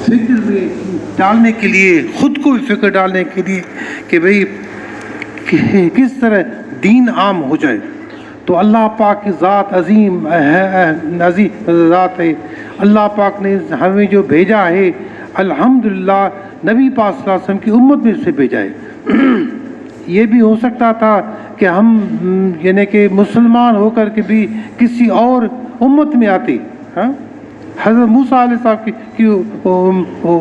فکر میں ڈالنے کے لیے، خود کو بھی فکر ڈالنے کے لیے کہ بھئی کس طرح دین عام ہو جائے. تو اللہ پاک کی ذات عظیم ذات ہے. اللہ پاک نے ہمیں جو بھیجا ہے الحمدللہ نبی پاک صلی اللہ علیہ وسلم کی امت میں سے بھیجا ہے. یہ بھی ہو سکتا تھا کہ ہم یعنی کہ مسلمان ہو کر کے بھی کسی اور امت میں آتے، حضرت موسیٰ علیہ السلام کی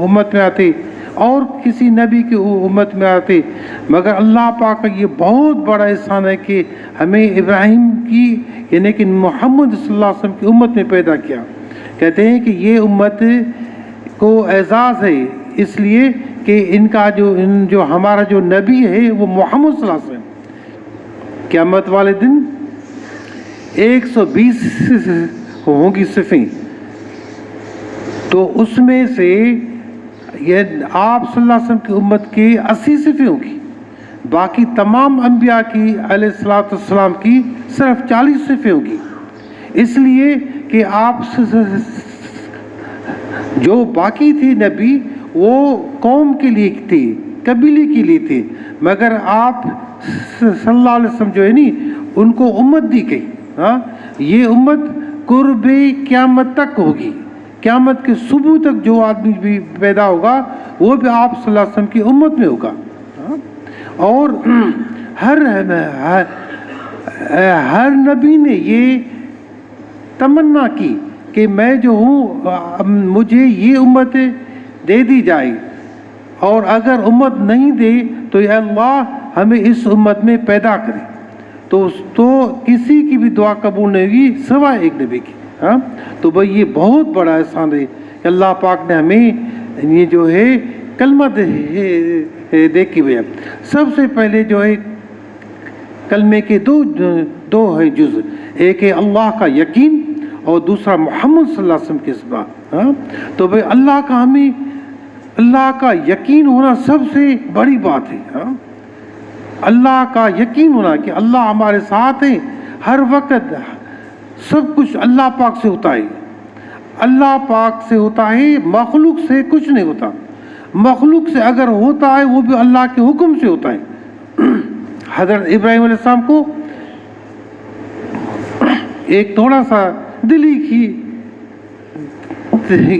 امت میں آتے اور کسی نبی کی امت میں آتے، مگر اللہ پاک کا یہ بہت بڑا احسان ہے کہ ہمیں ابراہیم کی یعنی کہ محمد صلی اللہ علیہ وسلم کی امت میں پیدا کیا. کہتے ہیں کہ یہ امت کو اعزاز ہے اس لیے کہ ان کا جو ہمارا جو نبی ہے وہ محمد صلی اللہ علیہ وسلم. قیامت والے دن 120 ہوں گی صفیں، تو اس میں سے یہ آپ صلی اللہ علیہ وسلم کی امت کی 80 صفیں ہوں گی. باقی تمام انبیاء کی علیہ السلام کی صرف 40 صفیں ہوں گی. اس لیے کہ آپ جو باقی تھی نبی وہ قوم کے لیے تھی، قبیلے کے لیے تھے، مگر آپ صلی اللہ علیہ وسلم جو ہے ان کو امت دی گئی. یہ امت قرب قیامت تک ہوگی. قیامت کے صبح تک جو آدمی بھی پیدا ہوگا وہ بھی آپ صلی اللہ علیہ وسلم کی امت میں ہوگا. اور ہر نبی نے یہ تمنا کی کہ میں جو ہوں مجھے یہ امت دے دی جائے، اور اگر امت نہیں دے تو یا اللہ ہمیں اس امت میں پیدا کرے. تو کسی کی بھی دعا قبول نہیں ہوگی سوائے ایک نبی کی. تو بھائی یہ بہت بڑا احسان ہے کہ اللہ پاک نے ہمیں یہ جو ہے کلمہ دیکھی ہوئی ہے. سب سے پہلے جو ہے کلمے کے دو ہے جز، ایک ہے اللہ کا یقین اور دوسرا محمد صلی اللہ علیہ وسلم کی اتباع. تو بھائی اللہ کا یقین ہونا سب سے بڑی بات ہے. اللہ کا یقین ہونا کہ اللہ ہمارے ساتھ ہے ہر وقت، سب کچھ اللہ پاک سے ہوتا ہے. اللہ پاک سے ہوتا ہے، مخلوق سے کچھ نہیں ہوتا. مخلوق سے اگر ہوتا ہے وہ بھی اللہ کے حکم سے ہوتا ہے. حضرت ابراہیم علیہ السلام کو ایک تھوڑا سا دلی کی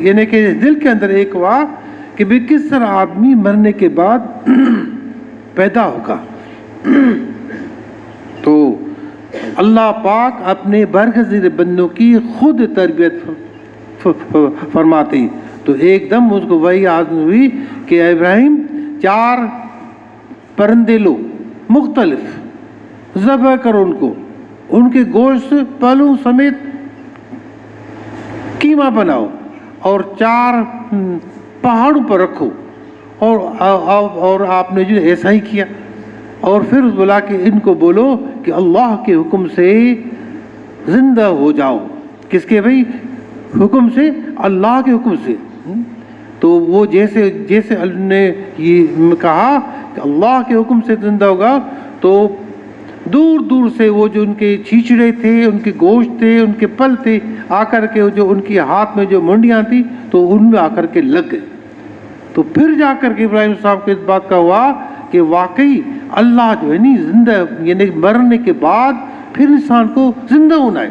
یعنی کہ دل کے اندر ایک ہوا کہ بھی کس طرح آدمی مرنے کے بعد پیدا ہوگا. تو اللہ پاک اپنے برگزیدہ بندوں کی خود تربیت فرماتے. تو ایک دم اس کو وہی آزمائش ہوئی کہ ابراہیم 4 پرندے لو مختلف، ذبح کرو ان کو، ان کے گوشت پہلو سمیت قیمہ بناؤ اور 4 پہاڑوں پر رکھو. اور آپ نے جو ایسا ہی کیا. اور پھر بلا کے ان کو بولو کہ اللہ کے حکم سے زندہ ہو جاؤ. کس کے بھائی حکم سے؟ اللہ کے حکم سے. تو وہ جیسے اللہ نے یہ کہا کہ اللہ کے حکم سے زندہ ہوگا، تو دور دور سے وہ جو ان کے چھیچڑے تھے، ان کے گوشت تھے، ان کے پل تھے، آ کر کے جو ان کے ہاتھ میں جو منڈیاں تھیں تو ان میں آ کر کے لگ گئے. تو پھر جا کر کے ابراہیم صاحب کو اس بات کا ہوا کہ واقعی اللہ جو ہے زندہ یعنی مرنے کے بعد پھر انسان کو زندہ ہونا ہے.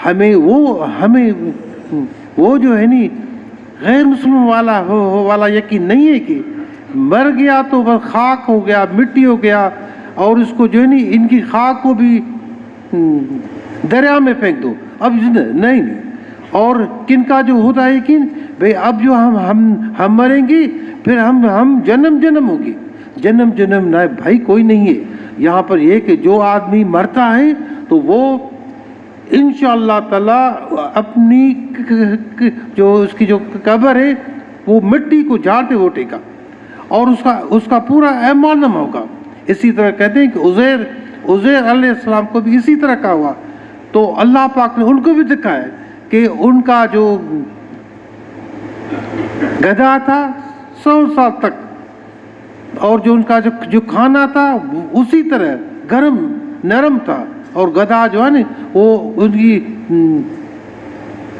ہمیں وہ جو ہے غیر مسلم والا یقین نہیں ہے کہ مر گیا تو بس خاک ہو گیا، مٹی ہو گیا، اور اس کو جو ہے ان کی خاک کو بھی دریا میں پھینک دو، اب نہیں. اور کن کا جو ہوتا ہے یقین بھئی اب جو ہم مریں گے پھر ہم جنم ہوگی. جنم نہ بھائی کوئی نہیں ہے یہاں پر. یہ کہ جو آدمی مرتا ہے تو وہ انشاءاللہ تعالی اپنی جو اس کی جو قبر ہے وہ مٹی کو جھاڑتے ووٹے گا اور اس کا پورا اعمال نامہ ہوگا. اسی طرح کہتے ہیں کہ عزیر علیہ السلام کو بھی اسی طرح کا ہوا. تو اللہ پاک نے ان کو بھی دکھایا کہ ان کا جو گدھا تھا 100 سال تک، اور جو ان کا جو کھانا تھا اسی طرح گرم نرم تھا، اور گدھا جو ہے وہ ان کی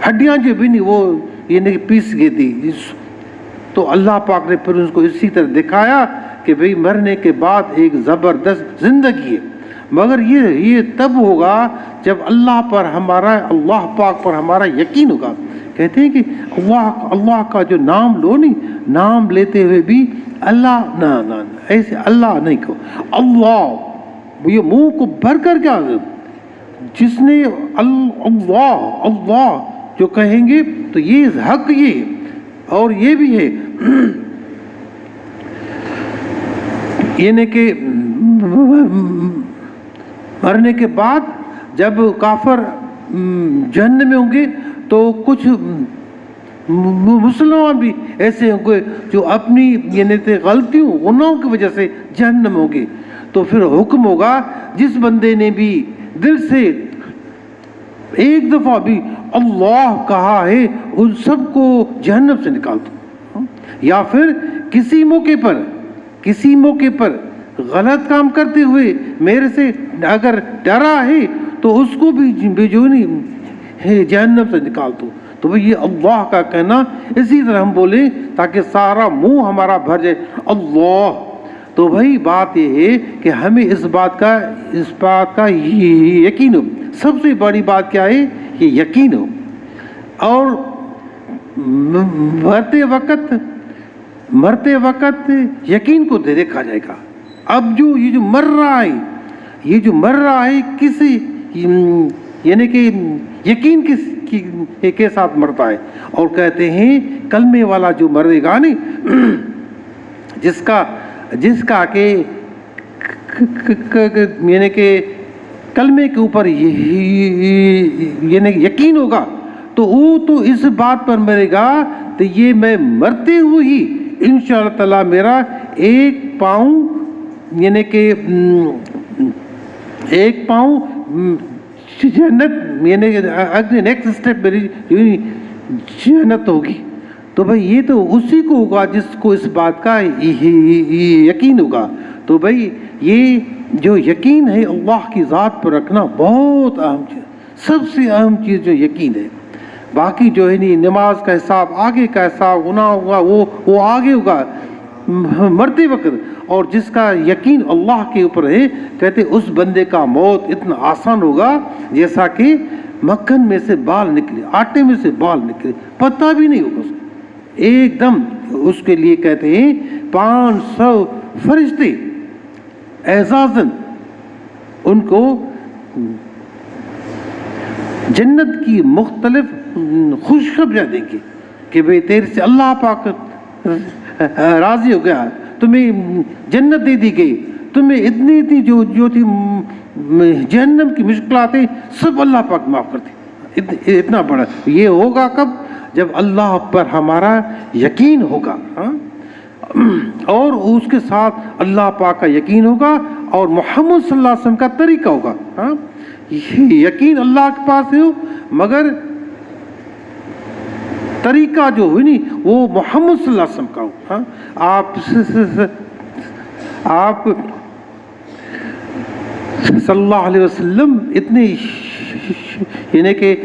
ہڈیاں جو بھی نہیں وہ پیس گئی تھی. تو اللہ پاک نے پھر اس کو اسی طرح دکھایا کہ بھئی مرنے کے بعد ایک زبردست زندگی ہے، مگر یہ تب ہوگا جب اللہ پاک پر ہمارا یقین ہوگا۔ کہتے ہیں کہ اللہ کا جو نام لو نہیں، نام لیتے ہوئے بھی اللہ نہ ایسے اللہ نہیں کہو، اللہ یہ منہ کو بھر کر کیا، جس نے اللہ جو کہیں گے تو یہ حق یہ اور یہ بھی ہے، یعنی کہ مرنے کے بعد جب کافر جہنم میں ہوں گے تو کچھ مسلمان بھی ایسے ہوں گے جو اپنی یعنی غلطیوں گناہوں کی وجہ سے جہنم ہوں گے، تو پھر حکم ہوگا جس بندے نے بھی دل سے ایک دفعہ بھی اللہ کہا ہے ان سب کو جہنم سے نکال دو، یا پھر کسی موقع پر غلط کام کرتے ہوئے میرے سے اگر ڈرا ہے تو اس کو بھی بجونی جہنم سے نکال دو۔ تو بھئی یہ اللہ کا کہنا، اسی طرح ہم بولیں تاکہ سارا منہ ہمارا بھر جائے اللہ۔ تو بھئی بات یہ ہے کہ ہمیں اس بات کا یقین ہو، سب سے بڑی بات کیا ہے، یہ یقین ہو، اور مرتے وقت یقین کو دیکھا جائے گا۔ اب یہ جو مر رہا ہے کسی یعنی کہ یقین کے ساتھ مرتا ہے، اور کہتے ہیں کلمے والا جو مرے گا نہیں، جس کا کہ یعنی کہ کلمے کے اوپر یعنی یقین ہوگا، تو وہ تو اس بات پر مرے گا تو یہ میں مرتے ہوئے ہی انشاءاللہ تعالی میرا ایک پاؤں یعنی کہ ایک پاؤں جنت یعنی نیکسٹ اسٹیپ میری جنت ہوگی۔ تو بھئی یہ تو اسی کو ہوگا جس کو اس بات کا یقین ہوگا۔ تو بھئی یہ جو یقین ہے اللہ کی ذات پر رکھنا بہت اہم چیز، سب سے اہم چیز جو یقین ہے۔ باقی جو ہے نہیں، نماز کا حساب آگے کا حساب گناہ ہوگا وہ آگے ہوگا مرتے وقت، اور جس کا یقین اللہ کے اوپر ہے کہتے اس بندے کا موت اتنا آسان ہوگا جیسا کہ مکھن میں سے بال نکلے، آٹے میں سے بال نکلے، پتہ بھی نہیں ہوگا اس کو، ایک دم اس کے لیے کہتے ہیں 500 فرشتے اعزازاً ان کو جنت کی مختلف خوشخبریاں دیں گے کہ بھئی تیرے سے اللہ پاک راضی ہو گیا، تمہیں جنت دے دی گئی، تمہیں اتنی جو تھی جہنم کی مشکلات ہیں سب اللہ پاک معاف کرتے۔ اتنا بڑا یہ ہوگا کب؟ جب اللہ پر ہمارا یقین ہوگا، اور اس کے ساتھ اللہ پاک کا یقین ہوگا اور محمد صلی اللہ علیہ وسلم کا طریقہ ہوگا۔ یقین اللہ کے پاس ہو مگر طریقہ جو ہوئی نہیں وہ محمد صلی اللہ علیہ وسلم کا ہو۔ آپ صلی اللہ علیہ وسلم اتنے یعنی کہ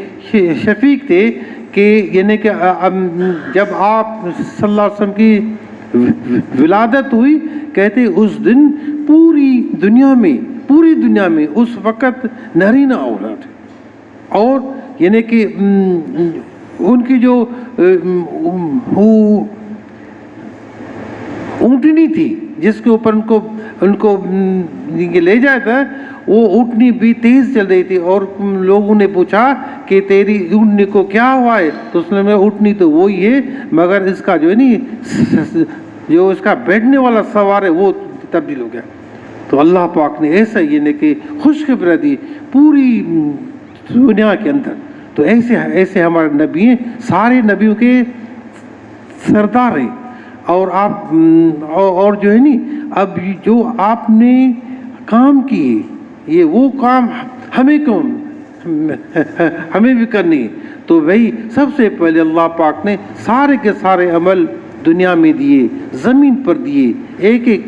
شفیق تھے کہ یعنی کہ جب آپ صلی اللہ علیہ وسلم کی ولادت ہوئی کہتے اس دن پوری دنیا میں اس وقت نرینہ اولاد تھے، اور یعنی کہ ان کی جو اونٹنی تھی جس کے اوپر ان کو لے جایا تھا، وہ اونٹنی بھی تیز چل رہی تھی، اور لوگوں نے پوچھا کہ تیری اونٹنی کو کیا ہوا ہے؟ تو اس نے اونٹنی تو وہی ہے مگر اس کا جو ہے نہیں جو اس کا بیٹھنے والا سوار ہے وہ تبدیل ہو گیا۔ تو اللہ پاک نے ایسا یعنی کہ خوشخبری دی پوری دنیا کے اندر۔ تو ایسے ہمارے نبی ہیں، سارے نبیوں کے سردار ہیں، اور جو ہے نہیں اب جو آپ نے کام کیے یہ وہ کام ہمیں بھی کرنی ہے۔ تو وہی سب سے پہلے اللہ پاک نے سارے کے سارے عمل دنیا میں دیے، زمین پر دیے، ایک ایک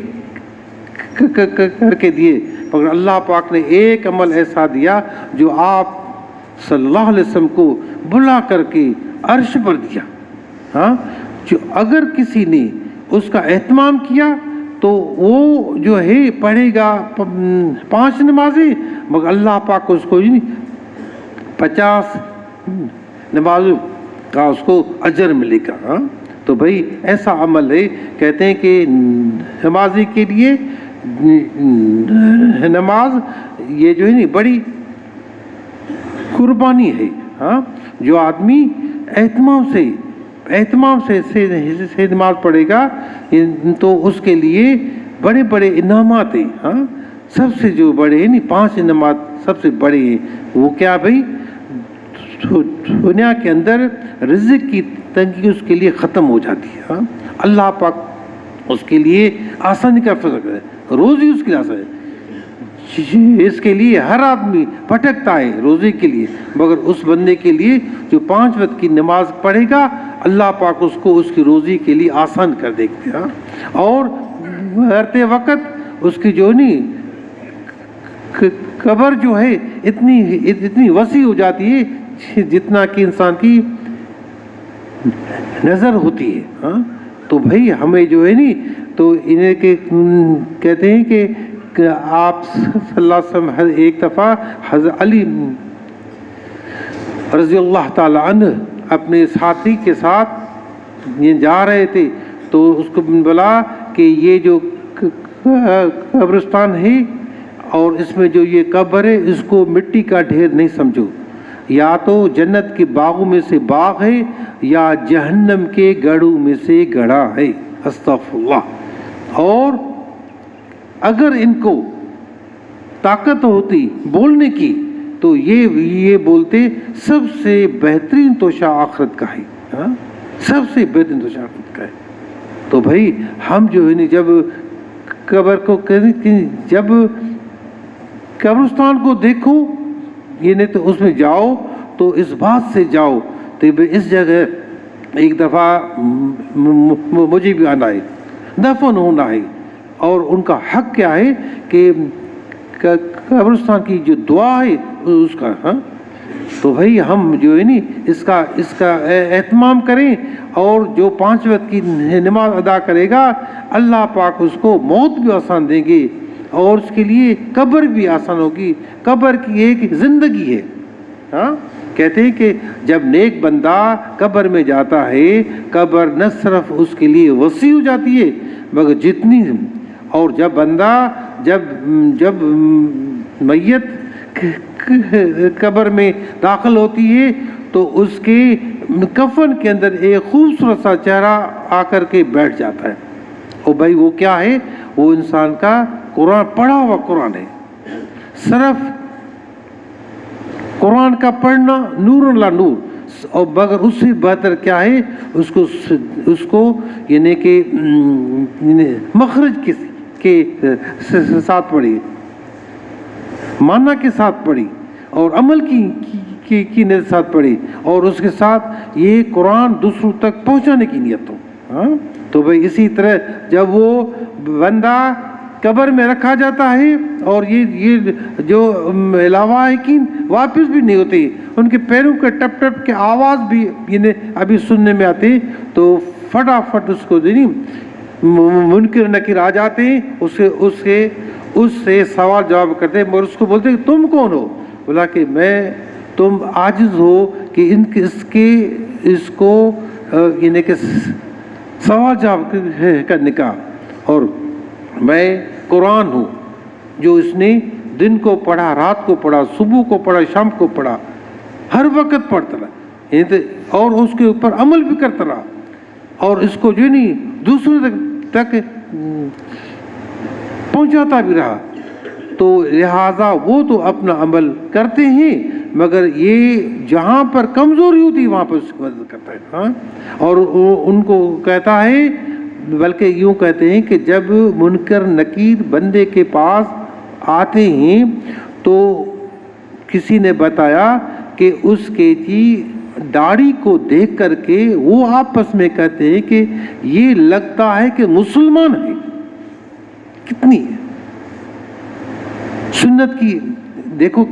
کر کے دیے، مگر اللہ پاک نے ایک عمل ایسا دیا جو آپ صلی اللہ علیہ وسلم کو بلا کر کے عرش پر دیا۔ جو اگر کسی نے اس کا اہتمام کیا تو وہ جو ہے پڑھے گا 5 نمازیں، مگر اللہ پاک اس کو 50 نمازوں کا اس کو اجر ملے گا. ہاں تو بھائی ایسا عمل ہے. کہتے ہیں کہ نمازی کے لیے نماز یہ جو ہے بڑی قربانی ہے. ہاں جو آدمی اہتمام سے نماز پڑھے گا تو اس کے لیے بڑے بڑے انعامات ہیں. ہاں سب سے جو بڑے ہیں 5 انعامات سب سے بڑے ہیں. وہ کیا بھائی؟ دنیا کے اندر رزق کی تنگی اس کے لیے ختم ہو جاتی ہے. ہاں اللہ پاک اس کے لیے آسانی کا فضل ہے. روزی اس کے لیے آسان ہے. اس کے لیے ہر آدمی بھٹکتا ہے روزی کے لیے، مگر اس بندے کے لیے جو 5 وقت کی نماز پڑھے گا اللہ پاک اس کو اس کی روزی کے لیے آسان کر دے گا. اور مرتے وقت اس کی جو قبر جو ہے اتنی وسیع ہو جاتی ہے جتنا کہ انسان کی نظر ہوتی ہے. ہاں تو بھائی ہمیں جو ہے تو انہیں کہتے ہیں کہ آپ صلی اللہ علیہ وسلم ایک دفعہ حضرت علی رضی اللہ تعالی عنہ اپنے ساتھی کے ساتھ یہ جا رہے تھے تو اس کو بولا کہ یہ جو قبرستان ہے اور اس میں جو یہ قبر ہے اس کو مٹی کا ڈھیر نہیں سمجھو، یا تو جنت کے باغوں میں سے باغ ہے یا جہنم کے گڑھوں میں سے گڑھا ہے. استغفر اللہ. اور اگر ان کو طاقت ہوتی بولنے کی تو یہ بولتے سب سے بہترین توشہ آخرت کا ہے. ہاں سب سے بہترین توشہ آخرت کا ہے. تو بھائی ہم جو ہے جب قبر کو جب قبرستان کو دیکھو تو اس میں جاؤ تو اس بات سے جاؤ تو اس جگہ ایک دفعہ مجھے بھی آنا ہے، دفن ہونا ہے. اور ان کا حق کیا ہے کہ قبرستان کی جو دعا ہے اس کا. ہاں تو بھائی ہم جو ہے اس کا اہتمام کریں. اور جو 5 وقت کی نماز ادا کرے گا اللہ پاک اس کو موت بھی آسان دیں گے اور اس کے لیے قبر بھی آسان ہوگی. قبر کی ایک زندگی ہے. ہاں کہتے ہیں کہ جب نیک بندہ قبر میں جاتا ہے قبر نہ صرف اس کے لیے وسیع ہو جاتی ہے مگر جتنی، اور جب بندہ جب میت قبر میں داخل ہوتی ہے تو اس کے کفن کے اندر ایک خوبصورت سا چہرہ آ کر کے بیٹھ جاتا ہے. اور بھائی وہ کیا ہے؟ وہ انسان کا قرآن پڑھا ہوا قرآن ہے. صرف قرآن کا پڑھنا نور اللہ نور. اور مگر اس سے بہتر کیا ہے؟ اس کو یعنی کہ مخرج کے ساتھ پڑھی، معنی کے ساتھ پڑھی اور عمل کی نیت ساتھ پڑھی اور اس کے ساتھ یہ قرآن دوسروں تک پہنچانے کی نیت ہو. ہاں تو بھائی اسی طرح جب وہ بندہ قبر میں رکھا جاتا ہے اور یہ جو علاوہ ہے کہ واپس بھی نہیں ہوتے، ان کے پیروں کے ٹپ ٹپ کے آواز بھی ابھی سننے میں آتے، تو فٹافٹ اس کو منکر نکیر آ جاتے ہیں، اس سے سوال جواب کرتے ہیں اور اس کو بولتے ہیں کہ تم کون ہو؟ بولا کہ تم عاجز ہو کہ اس کو یعنی کہ سوال جواب کرنے کا، اور میں قرآن ہوں جو اس نے دن کو پڑھا، رات کو پڑھا، صبح کو پڑھا، شام کو پڑھا، ہر وقت پڑھتا رہا اور اس کے اوپر عمل بھی کرتا رہا اور اس کو جو دوسروں تک پہنچاتا بھی رہا. تو لہٰذا وہ تو اپنا عمل کرتے ہیں مگر یہ جہاں پر کمزوری ہوتی ہے وہاں پر اس کی مدد کرتا ہے. ہاں اور ان کو کہتا ہے، بلکہ یوں کہتے ہیں کہ جب منکر نکیر بندے کے پاس آتے ہیں تو کسی نے بتایا کہ اس کے داڑھی کو دیکھ کر کے وہ آپس میں کہتے ہیں کہ یہ لگتا ہے کہ مسلمان ہے. کتنی سنت کی دیکھو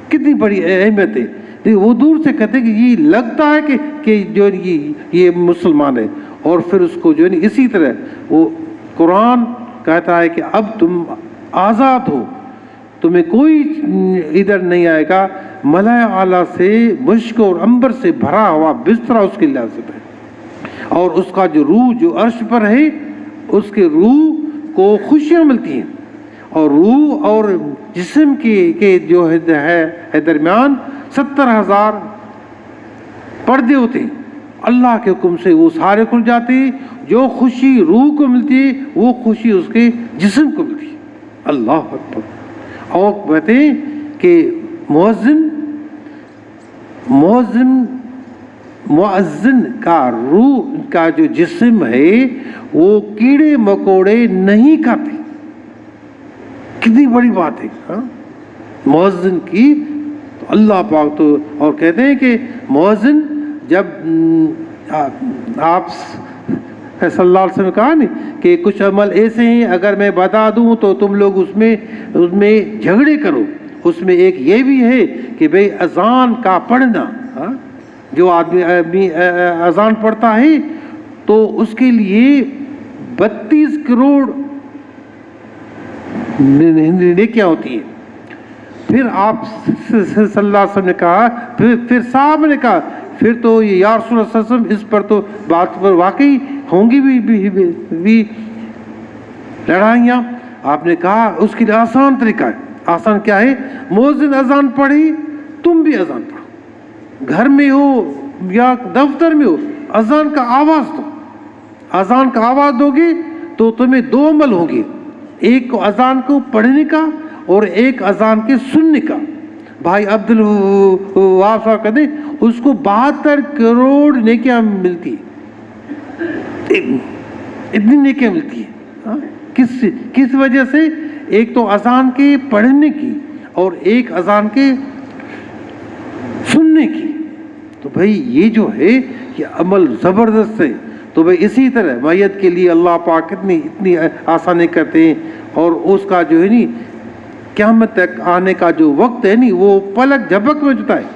کتنی بڑی اہمیت ہے. وہ دور سے کہتے ہیں کہ یہ لگتا ہے کہ جو یہ مسلمان ہے، اور پھر اس کو جو ہے اسی طرح وہ قرآن کہتا ہے کہ اب تم آزاد ہو، تمہیں کوئی ادھر نہیں آئے گا، ملائے اعلیٰ سے مشک اور عنبر سے بھرا ہوا بستر اس کے لازم ہے، اور اس کا جو روح جو عرش پر ہے اس کے روح کو خوشیاں ملتی ہیں، اور روح اور جسم کے جو ہے درمیان 70,000 پردے ہوتے ہیں، اللہ کے حکم سے وہ سارے کھل جاتے ہیں، جو خوشی روح کو ملتی ہے وہ خوشی اس کے جسم کو ملتی ہے۔ اللہ اکبر۔ اور کہتے ہیں کہ مؤذن کا روح کا جو جسم ہے وہ کیڑے مکوڑے نہیں کھاتے۔ کتنی بڑی بات ہے مؤذن کی، تو اللہ پاک تو اور کہتے ہیں کہ مؤذن جب آپ صلی اللہ علیہ وسلم نے کہا نہیں کہ کچھ عمل ایسے ہیں اگر میں بتا دوں تو تم لوگ اس میں جھگڑے کرو، اس میں ایک یہ بھی ہے کہ بھئی اذان کا پڑھنا، جو آدمی اذان پڑھتا ہے تو اس کے لیے 32 کروڑ نیکیاں ہوتی ہیں۔ پھر آپ صلی اللہ علیہ وسلم نے کہا، پھر صاحب نے کہا پھر تو یہ یا رسول اللہ صلی اللہ علیہ وسلم اس پر تو بات پر واقعی ہوں گی بھی لڑائیاں۔ آپ نے کہا اس کے لیے آسان طریقہ ہے۔ آسان کیا ہے؟ مؤذن اذان پڑھی، تم بھی اذان پڑھو، گھر میں ہو یا دفتر میں ہو، اذان کا آواز دو۔ اذان کا آواز دو گے تو تمہیں 2 عمل ہوں گے، ایک کو اذان کو پڑھنے کا اور ایک اذان کے سننے کا۔ بھائی عبد الوہاب صاحب کہتے ہیں اس کو 72 کروڑ نیکیاں ملتی ہیں، اتنی نیکیاں ملتی ہیں۔ کس وجہ سے؟ ایک تو اذان کے پڑھنے کی اور ایک اذان کے سننے کی۔ تو بھائی یہ جو ہے یہ عمل زبردست ہے۔ تو بھائی اسی طرح میت کے لیے اللہ پاک اتنی آسانی کرتے ہیں، اور اس کا جو ہے قیامت تک آنے کا جو وقت ہے وہ پلک جھپک میں جاتا ہے،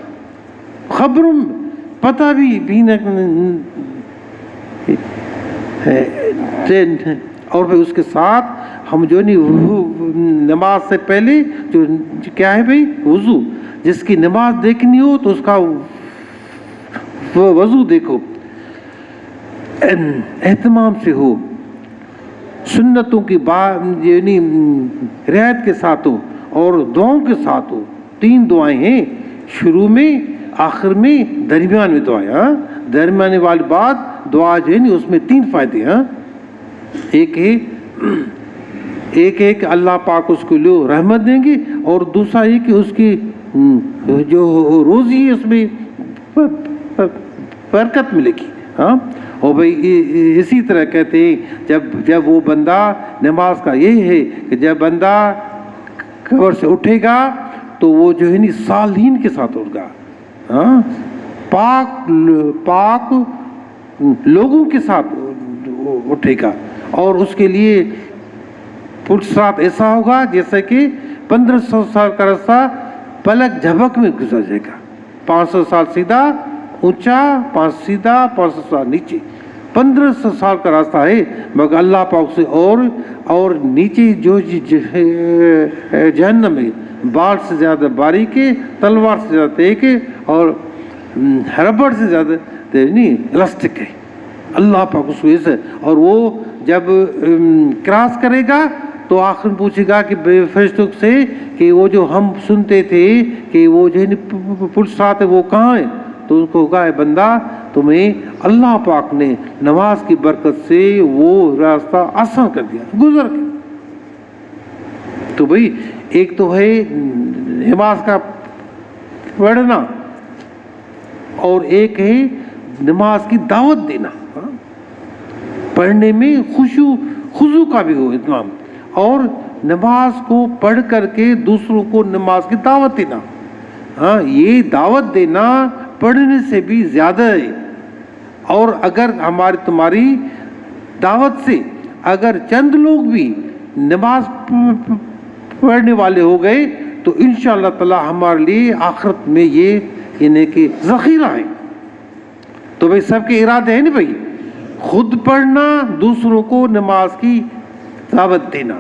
خبروں میں پتہ بھی نہ۔ اور پھر اس کے ساتھ ہم جو نماز سے پہلے جو کیا ہے بھائی وضو، جس کی نماز دیکھنی ہو تو اس کا وضو دیکھو، اہتمام سے ہو، سنتوں کی رعایت کے ساتھ ہو اور دعاؤں کے ساتھ ہو۔ 3 دعائیں ہیں، شروع میں، آخر میں، درمیان میں دعائیں۔ درمیانے والی بات دعا جو ہے اس میں 3 فائدے ہیں۔ ایک ہے کہ اللہ پاک اس کو لیے رحمت دیں گے، اور دوسرا یہ کہ اس کی جو روزی ہے اس میں برکت ملے گی۔ اور بھائی اسی طرح کہتے ہیں جب وہ بندہ، نماز کا یہ ہے کہ جب بندہ قبر سے اٹھے گا تو وہ جو ہے صالحین کے ساتھ اٹھے گا، پاک لوگوں کے ساتھ اٹھے گا، اور اس کے لیے پرسرات ایسا ہوگا جیسے کہ 1500 سال کا راستہ پلک جھپک میں گزر جائے گا۔ 500 سال سیدھا اونچا، 500 سیدھا، 500 سال نیچے، 1500 سال کا راستہ ہے، مگر اللہ پاک سے اور نیچے جو جہنم ہے بال سے زیادہ باریک ہے، تلوار سے زیادہ تیز ہے، اور ربڑ سے زیادہ الاسٹک ہے۔ اللہ پاک اس وجہ سے، اور وہ جب کراس کرے گا تو آخر میں پوچھے گا کہ فرشتوں سے کہ وہ جو ہم سنتے تھے کہ وہ جو پرسرات ہے وہ کہاں ہے؟ تو ان کو کہا ہے بندہ تمہیں اللہ پاک نے نماز کی برکت سے وہ راستہ آسان کر دیا، گزر کے۔ تو بھائی ایک تو ہے نماز کا پڑھنا، اور ایک ہے نماز کی دعوت دینا، پڑھنے میں خضوع کا بھی ہو اہتمام، اور نماز کو پڑھ کر کے دوسروں کو نماز کی دعوت دینا۔ یہ دعوت دینا پڑھنے سے بھی زیادہ ہے، اور اگر تمہاری دعوت سے اگر چند لوگ بھی نماز پڑھنے والے ہو گئے تو انشاءاللہ تعالی ہمارے لیے آخرت میں یہ یعنی کہ ذخیرہ ہے. تو بھائی سب کے ارادے ہیں نا بھائی, خود پڑھنا, دوسروں کو نماز کی دعوت دینا,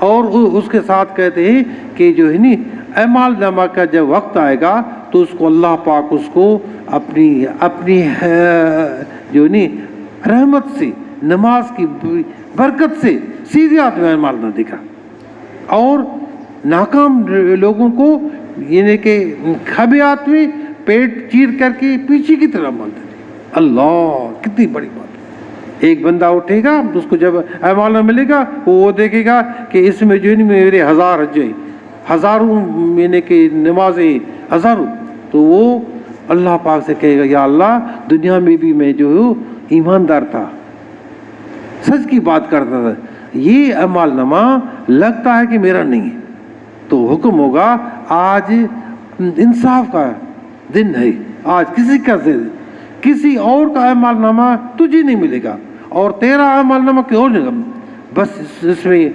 اور اس کے ساتھ کہتے ہیں کہ جو ہے نا اعمال نامہ کا جب وقت آئے گا تو اس کو اللہ پاک اس کو اپنی جو ہے نا رحمت سے, نماز کی برکت سے سیدھے ہاتھ میں اعمال نہ دکھا, اور ناکام لوگوں کو یعنی کہ کھبے ہاتھ میں پیٹ چیر کر کے پیچھے کی طرف مال دے. اللہ کتنی بڑی بات. ایک بندہ اٹھے گا, اس کو جب اعمال نہ ملے گا وہ دیکھے گا کہ اس میں جو ہے میرے 1000 حج ہیں, ہزاروں یعنی کہ نمازیں ہزاروں, تو وہ اللہ پاک سے کہے گا یا اللہ دنیا میں بھی میں جو ہوں ایماندار تھا, سچ کی بات کرتا تھا, یہ اعمال نامہ لگتا ہے کہ میرا نہیں ہے. تو حکم ہوگا آج انصاف کا دن ہے, آج کسی کا کسی اور کا اعمال نامہ تجھے نہیں ملے گا اور تیرا اعمال نامہ کسی اور نہیں. بس اس میں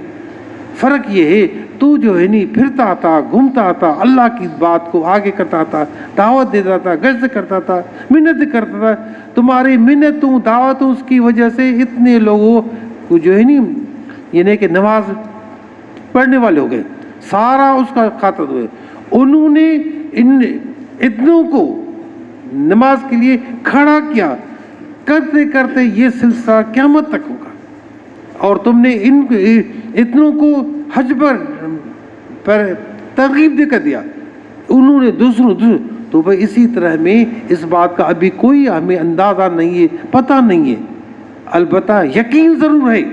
فرق یہ ہے تو جو ہے نہیں پھرتا تھا, گھومتا تھا, اللہ کی بات کو آگے کرتا تھا, دعوت دیتا تھا, گشت کرتا تھا, منت کرتا تھا. تمہاری منتوں دعوتوں اس کی وجہ سے اتنے لوگوں کو جو ہے نہیں یعنی کہ نماز پڑھنے والے ہو گئے, سارا اس کا خاطر ہوئے. انہوں نے ان اتنوں کو نماز کے لیے کھڑا کیا, کرتے کرتے یہ سلسلہ قیامت تک ہوگا. اور تم نے ان اتنوں کو حج پر ترغیب دے کر دیا, انہوں نے دوسروں. تو بھائی اسی طرح میں اس بات کا ابھی کوئی ہمیں اندازہ نہیں ہے, پتہ نہیں ہے, البتہ یقین ضرور ہے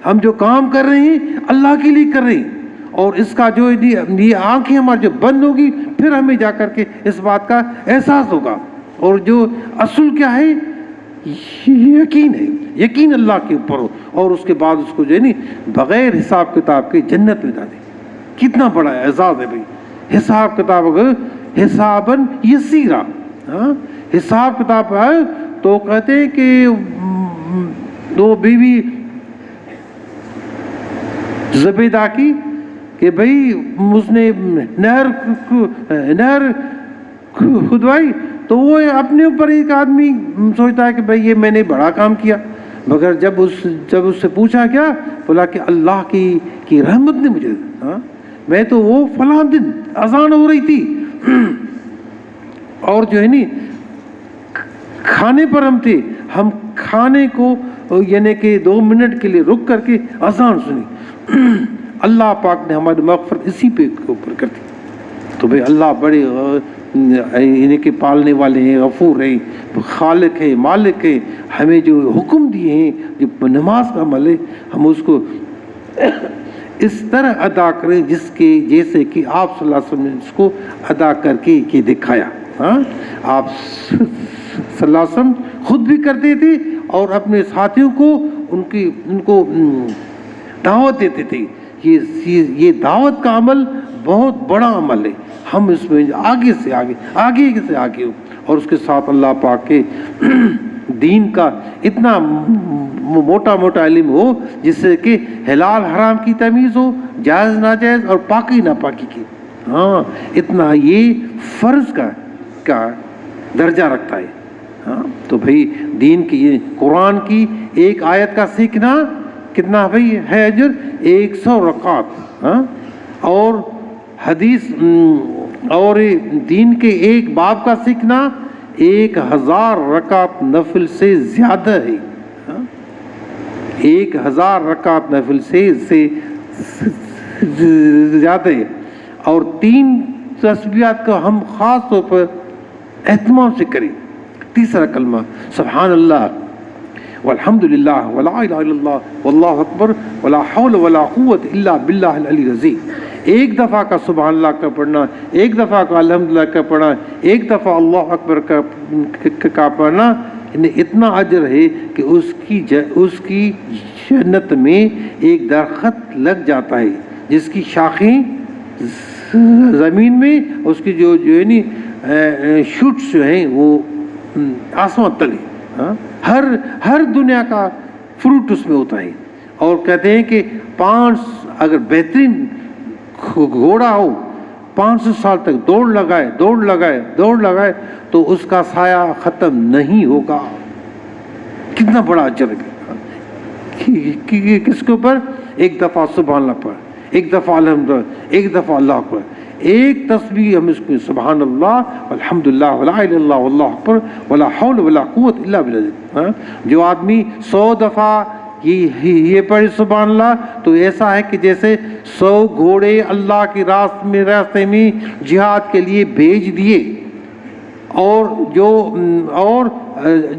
ہم جو کام کر رہے ہیں اللہ کے لیے کر رہے ہیں. اور اس کا جو یہ آنکھیں ہماری جو بند ہوگی پھر ہمیں جا کر کے اس بات کا احساس ہوگا. اور جو اصل کیا ہے یقین ہے, یقین اللہ کے اوپر ہو, اور اس کے بعد اس کو جو ہے نہیں بغیر حساب کتاب کے جنت میں ڈالے. کتنا بڑا اعزاز ہے بھائی. حساب کتاب حساباً یسیرا, حساب کتاب ہے تو کہتے ہیں کہ دو بیوی زبیدہ کی کہ بھائی اس نے نہر کھدوائی, تو وہ اپنے اوپر ایک آدمی سوچتا ہے کہ بھائی یہ میں نے بڑا کام کیا, مگر جب اس سے پوچھا کیا, بولا کہ اللہ کی رحمت نے مجھے, میں تو وہ فلاں دن اذان ہو رہی تھی اور جو ہے نی کھانے پر ہم تھے, ہم کھانے کو یعنی کہ 2 منٹ کے لیے رک کر کے اذان سنی. اللہ پاک نے ہماری مغفرت اسی پہ اوپر کر دی. تو بھئی اللہ بڑے یعنی کہ پالنے والے ہیں, غفور ہیں, خالق ہیں, مالک ہیں. ہمیں جو حکم دیے ہیں, جو نماز کا عمل ہے, ہم اس کو اس طرح ادا کریں جیسے کہ آپ صلی اللہ علیہ وسلم نے اس کو ادا کر کے دکھایا. آپ صلی اللہ علیہ وسلم خود بھی کرتے تھے اور اپنے ساتھیوں کو ان کو دعوت دیتے تھے. یہ دعوت کا عمل بہت بڑا عمل ہے. ہم اس میں آگے سے آگے اور اس کے ساتھ اللہ پاک کے دین کا اتنا موٹا علم ہو جس سے کہ حلال حرام کی تمیز ہو, جائز ناجائز اور پاکی ناپاکی کی. اتنا یہ فرض کا درجہ رکھتا ہے. تو بھئی دین کی یہ قرآن کی ایک آیت کا سیکھنا کتنا بھئی ہے اجر 100 رکعت, اور حدیث اور دین کے ایک باب کا سیکھنا 1000 رکعت نفل سے زیادہ ہے. 1000 رکعت نفل سے زیادہ ہے. اور 3 تسبیحات کا ہم خاص طور پر اہتمام سے کریں. تیسرا کلمہ سبحان اللہ والحمد للہ ولا الہ الا اللہ واللہ اکبر ولا حول ولا قوت الا باللہ العلی العظیم. ایک دفعہ کا سبحان اللہ کا پڑھنا, ایک دفعہ کا الحمدللہ کا پڑھنا, ایک دفعہ اللہ اکبر کا پڑھنا, اتنا اجر ہے کہ اس کی جنت میں ایک درخت لگ جاتا ہے جس کی شاخیں زمین میں, اس کی جو ہے نی شوٹس جو ہیں وہ آسمان تلے. ہر دنیا کا فروٹ اس میں ہوتا ہے. اور کہتے ہیں کہ 5 اگر بہترین گھوڑا ہو 500 سال تک دوڑ لگائے تو اس کا سایہ ختم نہیں ہوگا. کتنا بڑا اجر ہے. کس کے اوپر؟ ایک دفعہ سبحان اللہ پڑھ، ایک دفعہ الحمدللہ، ایک دفعہ اللہ اکبر، ایک تسبیح ہم اس کو سبحان اللہ الحمدللہ ولا الہ الا اللہ واللہ اکبر ولا حول ولا قوت الا باللہ. جو آدمی 100 دفعہ یہ پڑھے سبحان اللہ تو ایسا ہے کہ جیسے 100 گھوڑے اللہ کے راستے میں جہاد کے لیے بھیج دیے. اور جو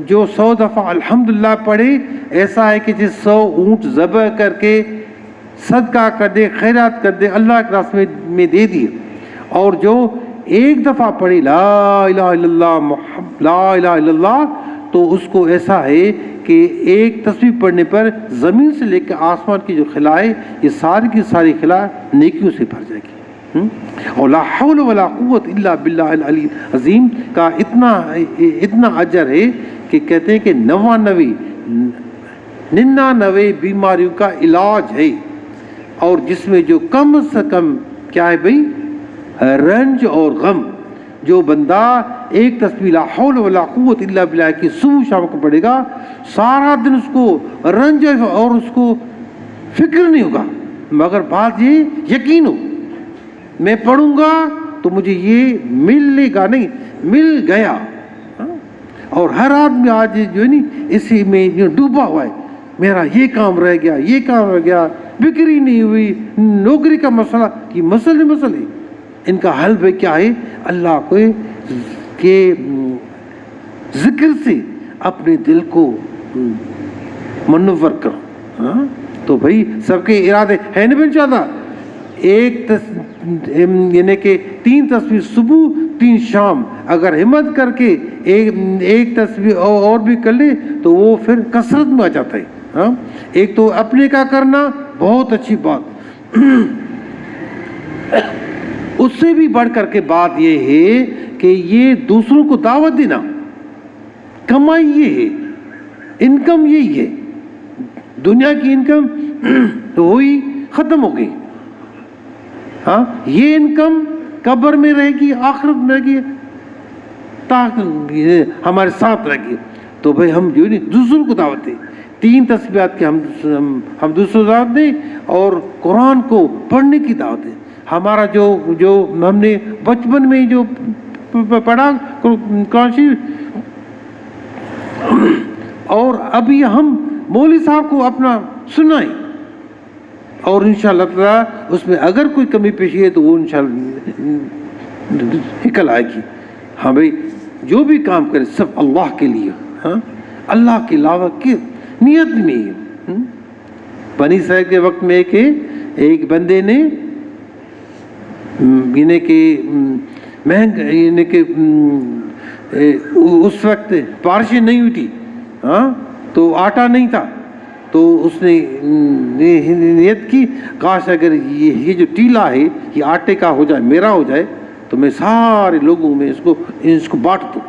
100 دفعہ الحمدللہ پڑھے ایسا ہے کہ جس 100 اونٹ ذبح کر کے صدقہ کر دے، خیرات کر دے، اللہ کے راستے میں دے دیے. اور جو ایک دفعہ پڑھے لا الہ الا اللہ محمد لا الہ الا اللہ تو اس کو ایسا ہے کہ ایک تسبیح پڑھنے پر زمین سے لے کے آسمان کی جو خلائیں یہ ساری کی ساری خلا نیکیوں سے بھر جائے گی. اور لا حول ولا قوت الا باللہ العلی عظیم کا اتنا اجر ہے کہ کہتے ہیں کہ 99 بیماریوں کا علاج ہے. اور جس میں جو کم سے کم کیا ہے بھئی رنج اور غم، جو بندہ ایک تسبیح لا حول ولا قوت الا باللہ کی صبح شام کو پڑھے گا سارا دن اس کو رنج اور اس کو فکر نہیں ہوگا، مگر بات یہ یقین ہو میں پڑھوں گا تو مجھے یہ ملے گا، نہیں مل گیا. اور ہر آدمی آج جو ہے نہیں اسی میں ڈوبا ہوا ہے، میرا یہ کام رہ گیا، بکری نہیں ہوئی، نوکری کا مسئلہ، یہ مسئلے ان کا حل بھی کیا ہے؟ اللہ کو کے ذکر سے اپنے دل کو منور کرو. تو بھائی سب کے ارادے ہے نا بن چاہتا یعنی کہ 3 تسبیح صبح 3 شام اگر ہمت کر کے ایک تسبیح اور بھی کر لے تو وہ پھر کثرت میں آ جاتا ہے. ایک تو اپنے کا کرنا بہت اچھی بات، اس سے بھی بڑھ کر کے بات یہ ہے کہ یہ دوسروں کو دعوت دینا، کمائی یہ ہے، انکم یہی ہے. دنیا کی انکم تو ہوئی ختم ہو گئی، یہ انکم قبر میں رہے گی، آخرت میں رہے گی، ہمارے ساتھ رہے گی. تو بھائی ہم جو نہیں دوسروں کو دعوت دیں، 3 تسبیحات کی ہم دوسروں کو دعوت دیں اور قرآن کو پڑھنے کی دعوت دیں. ہمارا جو ہم نے بچپن میں جو پڑھا قرآن شریف، اور ابھی ہم مولوی صاحب کو اپنا سنائیں، اور انشاءاللہ تعالیٰ اس میں اگر کوئی کمی پیشی ہے تو وہ انشاءاللہ نکل آئے گی. ہاں بھائی جو بھی کام کرے سب اللہ کے لیے، اللہ کے علاوہ کی نیت نہیں. بنی اسرائیل کے وقت میں ایک بندے نے یعنی کہ یعنی کہ اس وقت بارشیں نہیں ہوئی تھی، تو آٹا نہیں تھا، تو اس نے نیت کی کاش اگر یہ جو ٹیلا ہے یہ آٹے کا ہو جائے، میرا ہو جائے تو میں سارے لوگوں میں اس کو بانٹ دوں.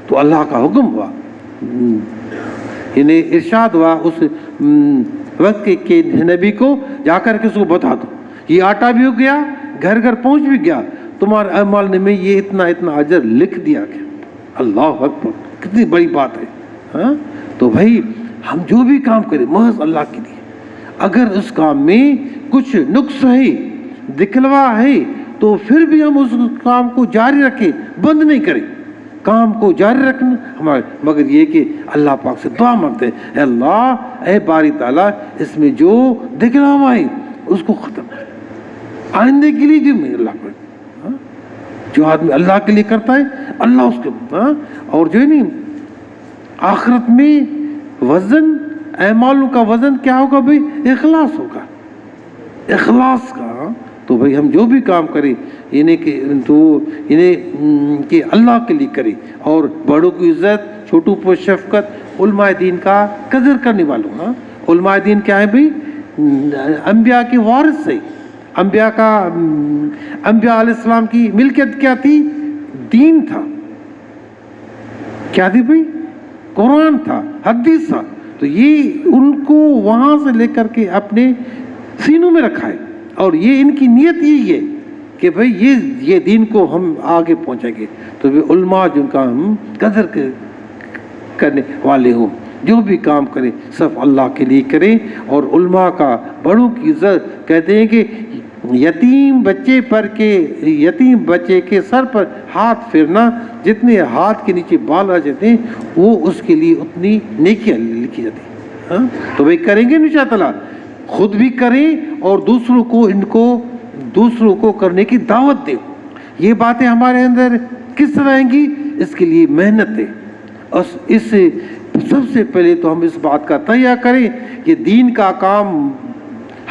تو اللہ کا حکم ہوا، یعنی ارشاد ہوا اس وقت کے نبی کو جا کر کے اس کو بتا دو، یہ آٹا بھی ہو گیا، گھر گھر پہنچ بھی گیا، تمہارے اعمال میں یہ اتنا اجر لکھ دیا گیا. اللہ اکبر، کتنی بڑی بات ہے. تو بھائی ہم جو بھی کام کریں محض اللہ کے لیے، اگر اس کام میں کچھ نقص ہے، دکھلوا ہے، تو پھر بھی ہم اس کام کو جاری رکھیں، بند نہیں کریں، کام کو جاری رکھنا ہمارے. مگر یہ کہ اللہ پاک سے دعا مانگتے ہیں، اے اللہ، اے باری تعالیٰ، اس میں جو دکھلاوا ہے اس کو ختم کر، آئندے کے لیے جو میں اللہ پر جو آدمی اللہ کے لیے کرتا ہے اللہ اس کے اور جو ہے نہیں آخرت میں وزن اعمالوں کا وزن کیا ہوگا بھائی؟ اخلاص ہوگا، اخلاص کا. تو بھائی ہم جو بھی کام کریں یعنی کہ اللہ کے لیے کریں، اور بڑوں کی عزت، چھوٹوں پر شفقت، علماء دین کا قدر کرنے والوں. علماء دین کیا ہے بھائی؟ انبیاء کے وارث ہے. انبیاء علیہ السلام کی ملکیت کیا تھی؟ دین تھا. کیا تھی بھائی؟ قرآن تھا، حدیث تھا. تو یہ ان کو وہاں سے لے کر کے اپنے سینوں میں رکھا ہے، اور یہ ان کی نیت یہی ہے کہ بھئی یہ دین کو ہم آگے پہنچائیں گے. تو علماء جن کا ہم قدر کرنے والے ہوں، جو بھی کام کریں صرف اللہ کے لیے کریں. اور علماء کا بڑوں کی عزت کہتے ہیں کہ یتیم بچے کے سر پر ہاتھ پھیرنا، جتنے ہاتھ کے نیچے بال آ جاتے ہیں وہ اس کے لیے اتنی نیکیاں لکھی جاتی ہیں. تو بھئی کریں گے انشاء اللہ، خود بھی کریں اور دوسروں کو کرنے کی دعوت دیں. یہ باتیں ہمارے اندر کس طرح آئیں گی؟ اس کے لیے محنت ہے. اور اس سے سب سے پہلے تو ہم اس بات کا تیار کریں کہ دین کا کام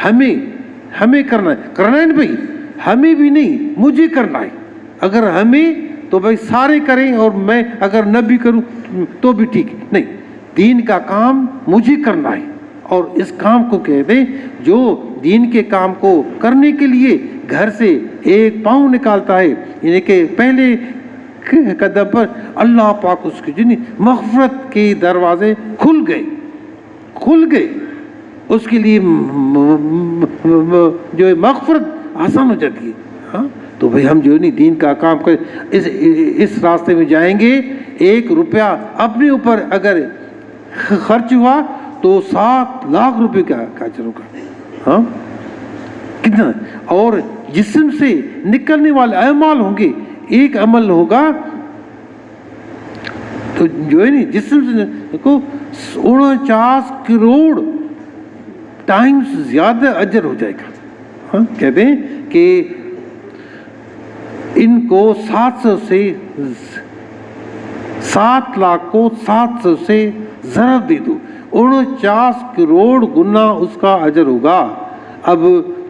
ہمیں کرنا ہے نہیں بھائی، ہمیں بھی نہیں، مجھے کرنا ہے. اگر ہمیں تو بھائی سارے کریں، اور میں اگر نہ بھی کروں تو بھی ٹھیک ہے. نہیں، دین کا کام مجھے کرنا ہے. اور اس کام کو کہتے ہیں جو دین کے کام کو کرنے کے لیے گھر سے ایک پاؤں نکالتا ہے، یعنی کہ پہلے قدم پر اللہ پاک اس کی مغفرت کے دروازے کھل گئے، اس کے لیے جو مغفرت آسان ہو جاتی ہے. تو بھئی ہم جو نہیں دین کا کام کریں، اس راستے میں جائیں گے. 1 روپیہ اپنے اوپر اگر خرچ ہوا تو 7 لاکھ روپے کا اجر ہوگا. کتنا؟ اور جسم سے نکلنے والے اعمال ہوں گے. ایک عمل ہوگا تو جو ہے نہیں جسم سے کو 49 کروڑ ٹائمز زیادہ اجر ہو جائے گا. کہتے ہیں کہ ان کو 7 لاکھ کو 700 سے ضرب دے دو، 49 کروڑ گنا اس کا اجر ہوگا. اب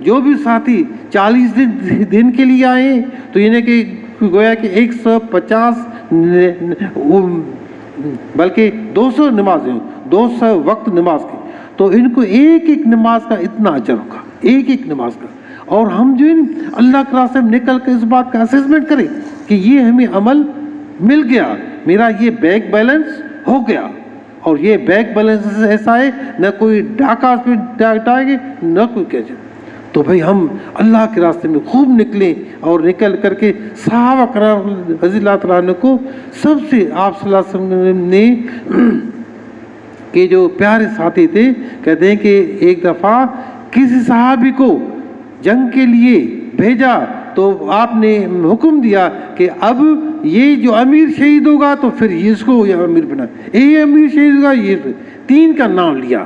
جو بھی ساتھی 40 دن کے لیے آئے تو یعنی کہ گویا کہ 150 بلکہ 200 نمازیں ہوں، 200 وقت نماز کی، تو ان کو ایک نماز کا اتنا اجر ہوگا، ایک نماز کا. اور ہم جو اللہ کے راستے میں نکل کے اس بات کا اسسمنٹ کریں کہ یہ ہمیں عمل مل گیا، میرا یہ بینک بیلنس ہو گیا. اور یہ بینک بیلنس ایسا ہے نہ کوئی ڈاکہ اس پہ ڈالے گے نہ کوئی کیسے. تو بھئی ہم اللہ کے راستے میں خوب نکلیں اور نکل کر کے صحابہ کرام رضی اللہ تعالیٰ عنہ کو سب سے آپ صلی اللہ علیہ وسلم نے کہ جو پیارے ساتھی تھے، کہتے ہیں کہ ایک دفعہ کسی صحابی کو جنگ کے لیے بھیجا تو آپ نے حکم دیا کہ اب یہ جو امیر شہید ہوگا تو پھر اس کو یہ امیر بنا، یہ امیر شہید ہوگا، یہ 3 کا نام لیا.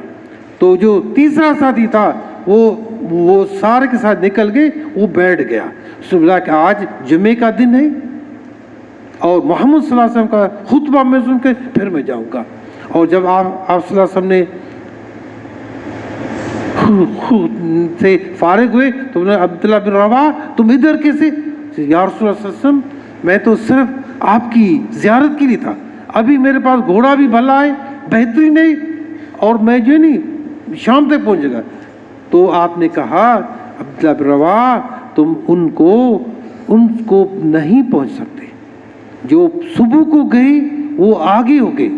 تو جو تیسرا ساتھی تھا وہ سارے کے ساتھ نکل گئے، وہ بیٹھ گیا. صبح کہ آج جمعے کا دن ہے اور محمد صلی اللہ علیہ وسلم کا خطبہ میں سن کے پھر میں جاؤں گا. اور جب آپ صلی اللہ علیہ وسلم نے سے فارغ ہوئے تو عبداللہ بن رواحہ تم ادھر کیسے؟ یا رسول اللہ صلی اللہ علیہ وسلم میں تو صرف آپ کی زیارت کے لیے تھا، ابھی میرے پاس گھوڑا بھی بھلا ہے، بہترین ہے، اور میں جو نہیں شام تک پہنچے گا. تو آپ نے کہا عبداللہ بن رواحہ تم ان کو نہیں پہنچ سکتے، جو صبح کو گئے وہ آگے ہو گئے،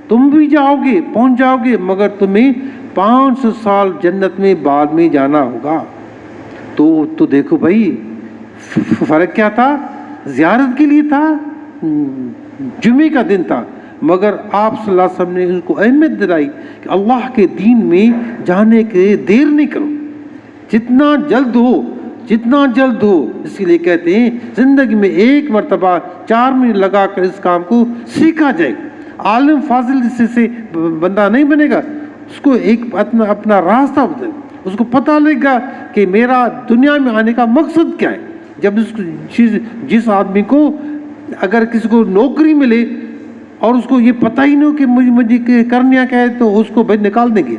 تم بھی جاؤ گے پہنچ جاؤ گے مگر تمہیں 500 سال جنت میں بعد میں جانا ہوگا. تو دیکھو بھائی فرق کیا تھا، زیارت کے لیے تھا، جمعے کا دن تھا، مگر آپ صلی اللہ علیہ وسلم نے ان کو اہمیت دلائی کہ اللہ کے دین میں جانے کے دیر نہیں کرو، جتنا جلد ہو. اس لیے کہتے ہیں زندگی میں 1 مرتبہ 4 منٹ لگا کر اس کام کو سیکھا جائے. عالم فاضل سے بندہ نہیں بنے گا، اس کو ایک اپنا راستہ بدلے، اس کو پتہ لگے گا کہ میرا دنیا میں آنے کا مقصد کیا ہے. جب جس آدمی کو اگر کسی کو نوکری ملے اور اس کو یہ پتہ ہی نہیں ہو کہ مجھے کرنا کیا ہے تو اس کو بھائی نکال دیں گے،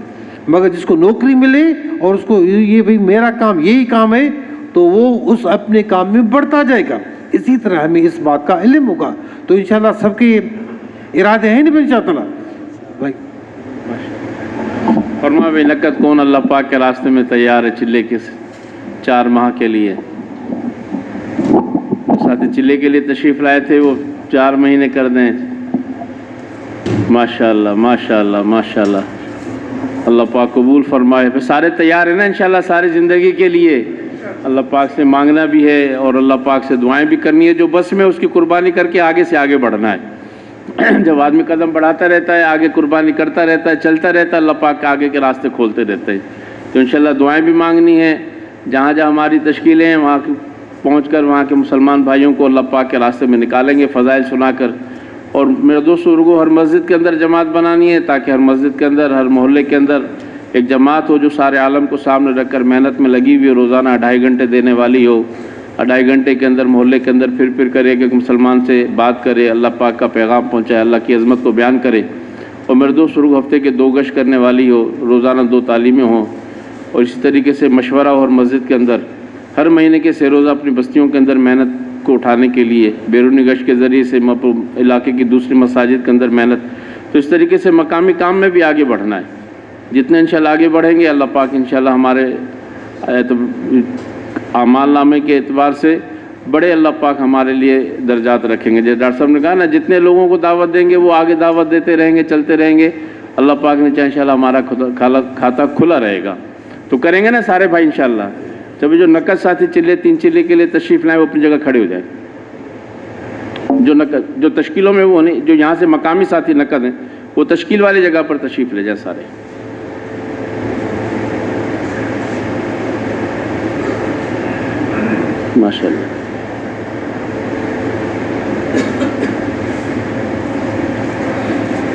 مگر جس کو نوکری ملے اور اس کو یہ بھائی میرا کام یہی کام ہے تو وہ اس اپنے کام میں بڑھتا جائے گا. اسی طرح ہمیں اس بات کا علم ہوگا. تو انشاءاللہ سب کے ارادے ہیں نہیں بن چاہتا بھائی. فرما بھائی لقت کون اللہ پاک کے راستے میں تیار ہے چلے کے 4 ماہ کے لیے؟ ساتھ چلے کے لیے تشریف لائے تھے، وہ 4 مہینے کر دیں. ماشاءاللہ ماشاءاللہ ماشاءاللہ، اللہ پاک قبول فرمائے. پھر سارے تیار ہیں نا انشاءاللہ ساری زندگی کے لیے؟ اللہ پاک سے مانگنا بھی ہے اور اللہ پاک سے دعائیں بھی کرنی ہے. جو بس میں اس کی قربانی کر کے آگے سے آگے بڑھنا ہے. جب آدمی قدم بڑھاتا رہتا ہے, آگے قربانی کرتا رہتا ہے, چلتا رہتا ہے, اللہ پاک آگے کے راستے کھولتے رہتے ہیں. تو انشاءاللہ دعائیں بھی مانگنی ہے. جہاں جہاں ہماری تشکیلیں ہیں وہاں پہنچ کر وہاں کے مسلمان بھائیوں کو اللہ پاک کے راستے میں نکالیں گے فضائل سنا کر. اور میرے دوست بزرگوں, ہر مسجد کے اندر جماعت بنانی ہے تاکہ ہر مسجد کے اندر, ہر محلے کے اندر ایک جماعت ہو جو سارے عالم کو سامنے رکھ کر محنت میں لگی ہوئی ہو, روزانہ 2.5 گھنٹے دینے والی ہو. 2.5 گھنٹے کے اندر محلے کے اندر پھر کرے کہ مسلمان سے بات کرے, اللہ پاک کا پیغام پہنچائے, اللہ کی عظمت کو بیان کرے. اور میرے دوست بزرگ ہفتے کے 2 گشت کرنے والی ہو, روزانہ 2 تعلیمیں ہوں. اور اسی طریقے سے مشورہ اور مسجد کے اندر ہر مہینے کے 6 روزہ اپنی بستیوں کے اندر محنت کو اٹھانے کے لیے بیرونی گشت کے ذریعے سے علاقے کی دوسری مساجد کے اندر محنت. تو اس طریقے سے مقامی کام میں بھی آگے بڑھنا ہے. جتنے انشاءاللہ آگے بڑھیں گے اللہ پاک انشاءاللہ ہمارے اعمال نامے کے اعتبار سے بڑے اللہ پاک ہمارے لیے درجات رکھیں گے. جیسے ڈاکٹر صاحب نے کہا نا, جتنے لوگوں کو دعوت دیں گے وہ آگے دعوت دیتے رہیں گے, چلتے رہیں گے. اللہ پاک نے چاہے انشاءاللہ ہمارا کھاتا کھلا رہے گا. تو کریں گے نا سارے بھائی انشاءاللہ. جب جو نقد ساتھی چلے 3 چلے کے لیے تشریف لائیں وہ اپنی جگہ کھڑے ہو جائیں. جو تشکیلوں میں وہ نہیں, جو یہاں سے مقامی ساتھی نقد ہیں وہ تشکیل والی جگہ پر تشریف لے جائیں سارے. ماشاءاللہ.